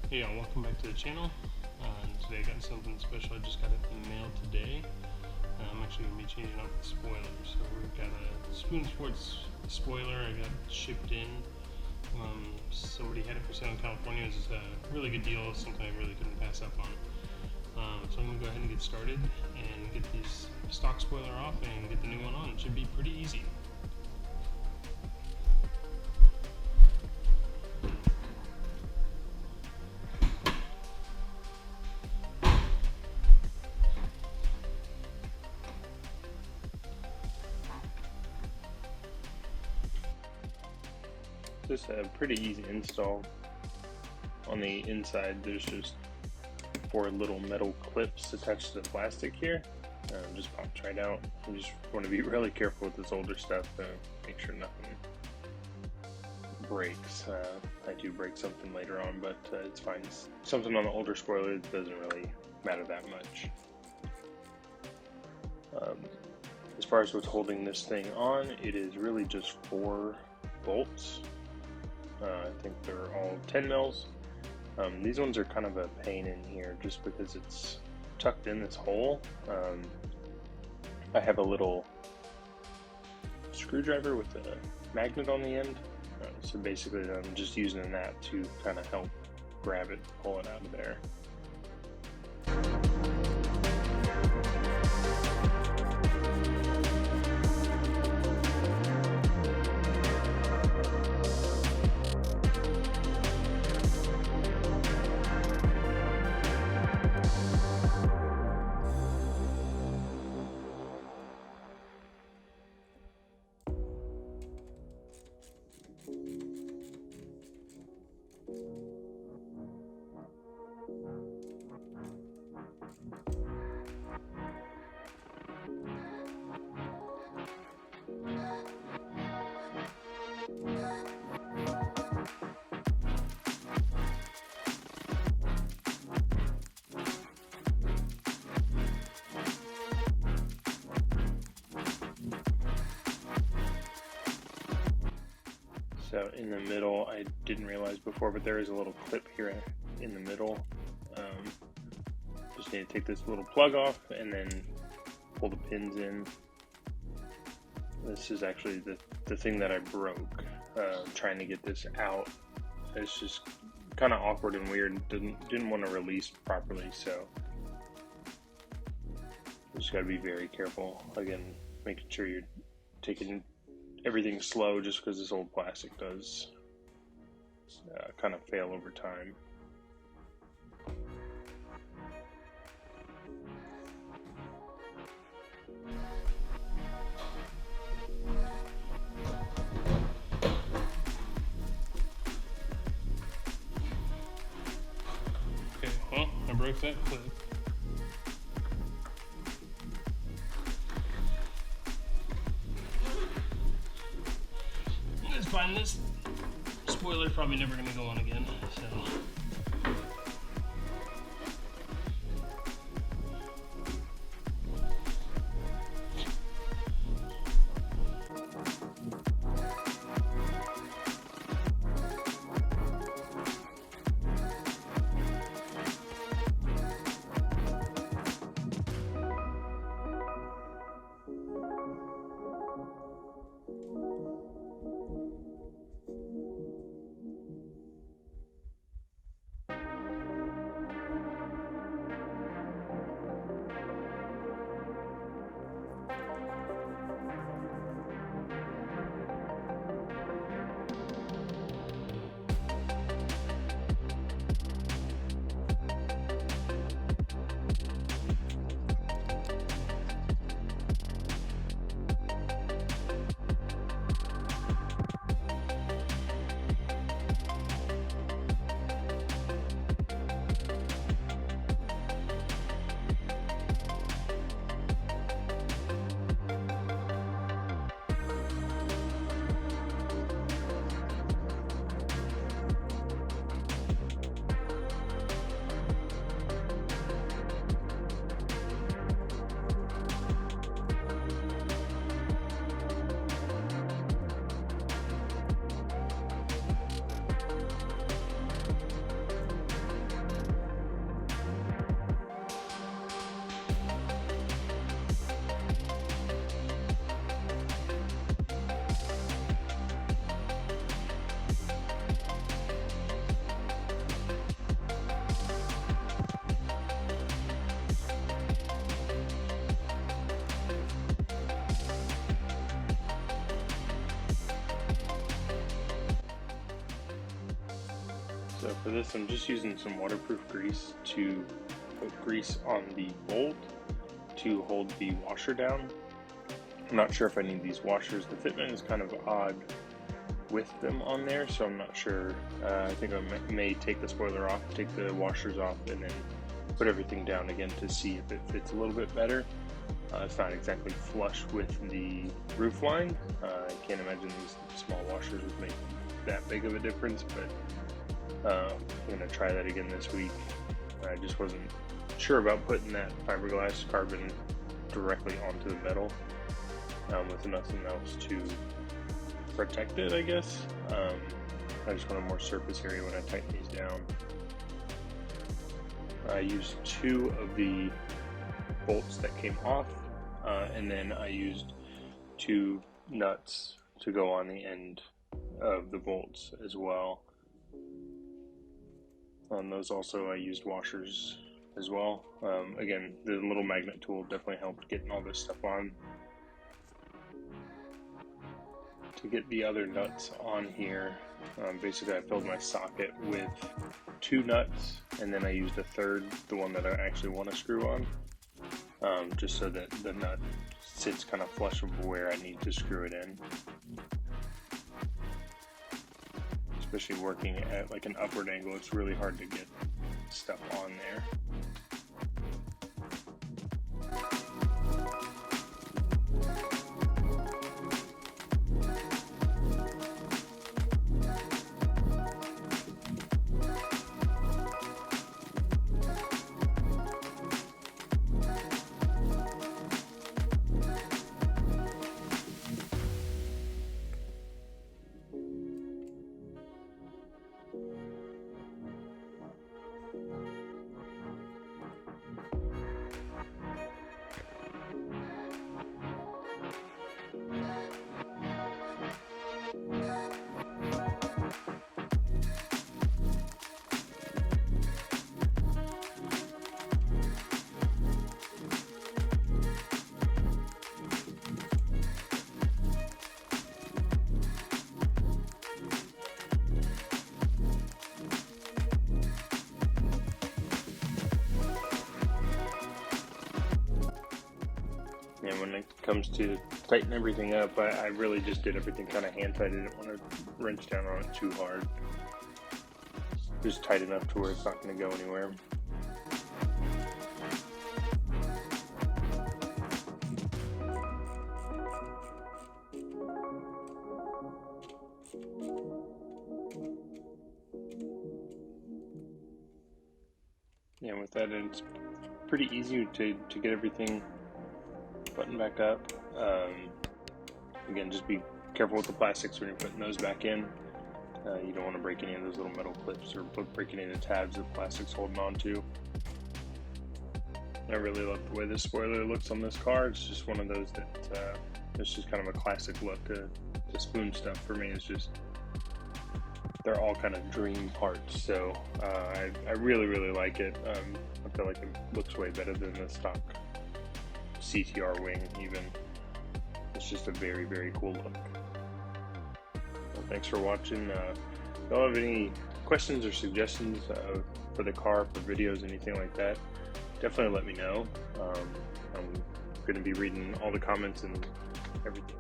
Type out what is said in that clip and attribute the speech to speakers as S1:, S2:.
S1: Hey y'all, welcome back to the channel. Today I got something special. I just got it in the mail today. I'm actually going to be changing out the spoiler. So we've got a Spoon Sports spoiler I got shipped in. Somebody had it for sale in California. It was a really good deal, something I really couldn't pass up on. So I'm going to go ahead and get started and get this stock spoiler off and get the new one on. It should be pretty easy. This is a pretty easy install. On the inside there's just 4 little metal clips attached to the plastic here. Just pops right out. You just want to be really careful with this older stuff to make sure nothing breaks. I do break something later on, but it's fine. Something on the older spoiler, it doesn't really matter that much. As far as what's holding this thing on, it is really just 4 bolts. I think they're all 10 mils. These ones are kind of a pain in here just because it's tucked in this hole. I have a little screwdriver with a magnet on the end. So basically I'm just using that to kind of help grab it, pull it out of there. So in the middle, I didn't realize before, but there is a little clip here in the middle. Just need to take this little plug off and then pull the pins in. This is actually the thing that I broke, trying to get this out. It's just kind of awkward and weird. Didn't want to release properly, so you just got to be very careful. Again, making sure you're taking everything slow, just because this old plastic does kind of fail over time. Okay, well, I broke that clip. It's fine. This spoiler's probably never going to go on again, so. So for this, I'm just using some waterproof grease to put grease on the bolt to hold the washer down. I'm not sure if I need these washers. The fitment is kind of odd with them on there, so I'm not sure. I think I may take the spoiler off, take the washers off, and then put everything down again to see if it fits a little bit better. It's not exactly flush with the roof line. I can't imagine these small washers would make that big of a difference, but I'm going to try that again this week. I just wasn't sure about putting that fiberglass carbon directly onto the metal with nothing else to protect it, I guess. I just wanted more surface area when I tighten these down. I used 2 of the bolts that came off, and then I used 2 nuts to go on the end of the bolts as well. On those also I used washers as well. Again, the little magnet tool definitely helped getting all this stuff on. To get the other nuts on here, basically I filled my socket with 2 nuts, and then I used a third, the one that I actually want to screw on, just so that the nut sits kind of flush with where I need to screw it in. Especially working at like an upward angle, it's really hard to get stuff on there. And when it comes to tighten everything up, I really just did everything kind of hand tight. I didn't want to wrench down on it too hard. Just tight enough to where it's not going to go anywhere. And with that, it's pretty easy to get everything buttoned back up. Again, just be careful with the plastics when you're putting those back in. You don't want to break any of those little metal clips or break any of the tabs that the plastic's holding on to. I really love the way this spoiler looks on this car. It's just one of those that it's just kind of a classic look. The spoon stuff for me is just, they're all kind of dream parts. So I really like it. I feel like it looks way better than the stock CTR wing even. It's just a very cool look. Well, thanks for watching. If you have any questions or suggestions for the car, for videos, anything like that, definitely let me know. I'm going to be reading all the comments and everything.